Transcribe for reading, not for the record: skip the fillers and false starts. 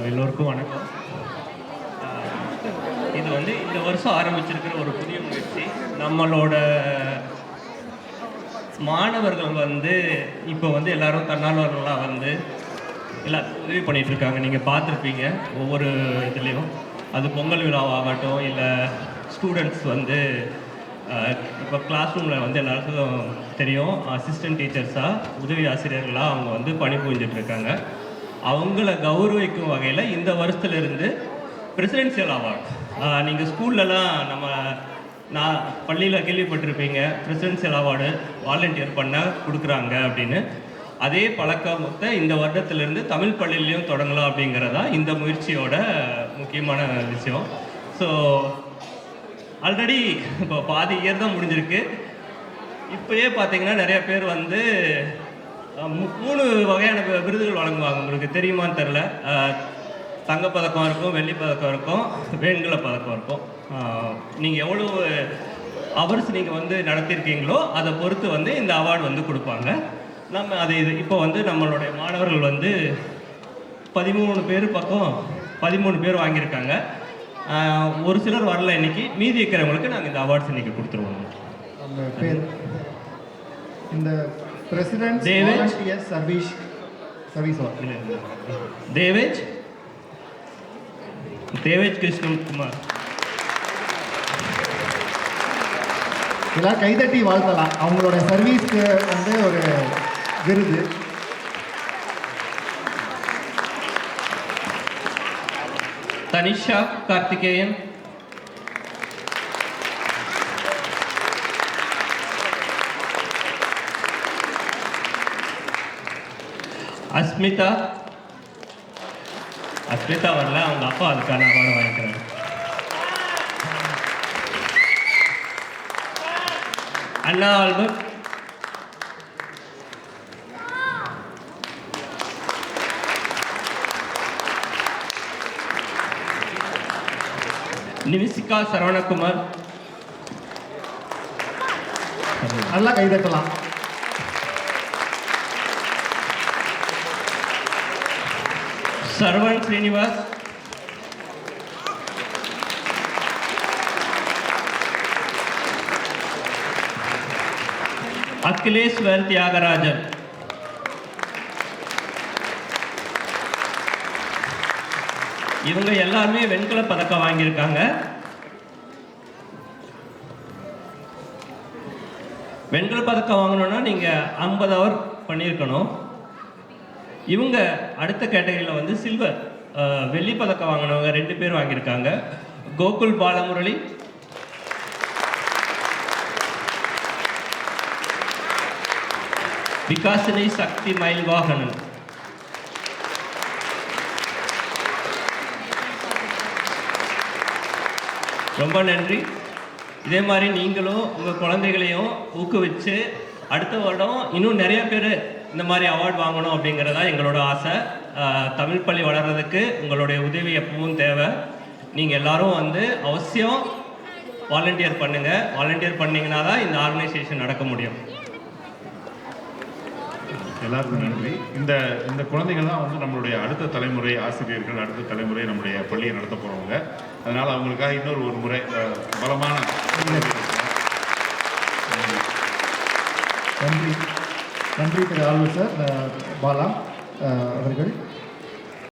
எல்லோருக்கும் வணக்கம். இது வந்து இந்த வருஷம் ஆரம்பிச்சிருக்கிற ஒரு புதிய முயற்சி. நம்மளோட மாணவர்கள் வந்து இப்போ வந்து எல்லாரும் தன்னார்வலர்களாக வந்து எல்லாம் உதவி பண்ணிகிட்டு இருக்காங்க. நீங்கள் பார்த்துருப்பீங்க ஒவ்வொரு இதுலேயும். அது பொங்கல் விழாவாகட்டும், இல்லை ஸ்டூடெண்ட்ஸ் வந்து இப்போ கிளாஸ் ரூமில் வந்து எல்லாருக்கும் தெரியும், அசிஸ்டன்ட் டீச்சர்ஸாக, உதவி ஆசிரியர்களாக அவங்க வந்து பணிபுரிஞ்சிட்ருக்காங்க. அவங்கள கௌரவிக்கும் வகையில் இந்த வருஷத்துலேருந்து பிரசிடென்சியல் அவார்ட், நீங்கள் ஸ்கூல்லலாம் நான் பள்ளியில் கேள்விப்பட்டிருப்பீங்க, பிரசிடென்சியல் அவார்டு வாலண்டியர் பண்ண கொடுக்குறாங்க அப்படின்னு. அதே பழக்கத்தை இந்த வருடத்திலேருந்து தமிழ் பள்ளியிலையும் தொடங்கலாம் அப்படிங்கிறதா இந்த முயற்சியோட முக்கியமான விஷயம். ஸோ ஆல்ரெடி இப்போ பாதி இயர் தான் முடிஞ்சிருக்கு. இப்போயே பார்த்தீங்கன்னா நிறைய பேர் வந்து 3 வகையான விருதுகள் வழங்குவாங்க. உங்களுக்கு தெரியுமான்னு தெரில. தங்கப்பதக்கம் இருக்கும், வெள்ளிப்பதக்கம் இருக்கும், வெண்கல பதக்கம் இருக்கும். நீங்கள் எவ்வளோ அவர்ஸ் நீங்கள் வந்து நடத்தியிருக்கீங்களோ அதை பொறுத்து வந்து இந்த அவார்டு வந்து கொடுப்பாங்க. நம்ம அது இப்போ வந்து நம்மளுடைய மாணவர்கள் வந்து 13 பேர் வாங்கியிருக்காங்க. ஒரு சிலர் வரல இன்னைக்கு. மீதி இருக்கிறவங்களுக்கு நாங்கள் இந்த அவார்ட்ஸ் இன்னைக்கு கொடுத்துருவோம். அவங்க பேர் இந்த பிரசிடென்ட் சர்வீஸ் தேவேஜ் கிருஷ்ணகுமார். இதெல்லாம் கைதட்டி வாழ்த்தலாம். அவங்களோட சர்வீஸ்க்கு வந்து ஒரு விருது. தனிஷா கார்த்திகேயன். அஸ்மிதா வரல, அவங்க அப்பா அதுக்கான அவார்டு வாங்கிக்கிறாங்க. அண்ணா ஆல்பர்ட். நிமிசிகா சரவணகுமார். நல்லா கைதட்டலாம். சரவண் ஸ்ரீனிவாஸ். அகிலேஸ்வர் தியாகராஜன். இவங்க எல்லாருமே வெண்கல பதக்கம் வாங்கியிருக்காங்க. வெண்கல பதக்கம் வாங்கணும்னா நீங்கள் 50 ஹவர் பண்ணியிருக்கணும். இவங்க அடுத்த கேட்டகரியில் வந்து சில்வர் வெள்ளி பதக்கம் வாங்கினவங்க 2 பேர் வாங்கியிருக்காங்க. கோகுல் பாலமுரளி, விகாசினி சக்தி மயில்வாகனன். ரொம்ப நன்றி. இதே மாதிரி நீங்களும் உங்கள் குழந்தைகளையும் ஊக்குவிச்சு அடுத்த வருடம் இன்னும் நிறைய பேர் இந்த மாதிரி அவார்டு வாங்கணும் அப்படிங்கிறதா எங்களோட ஆசை. தமிழ் பள்ளி வளர்கிறதுக்கு உங்களுடைய உதவி எப்பவும் தேவை. நீங்கள் எல்லாரும் வந்து அவசியம் வாலண்டியர் பண்ணுங்கள். வாலண்டியர் பண்ணிங்கன்னா தான் இந்த ஆர்கனைசேஷன் நடக்க முடியும். எல்லாருக்கும் நன்றி. இந்த இந்த குழந்தைகள் தான் வந்து நம்மளுடைய அடுத்த தலைமுறை ஆசிரியர்கள், அடுத்த தலைமுறை நம்முடைய பள்ளியை நடத்த போகிறவங்க. அதனால் அவங்களுக்காக இன்னொரு முறை பலமான நன்றி திரு ஆல்வர் சார், பாலா அவர்கள்.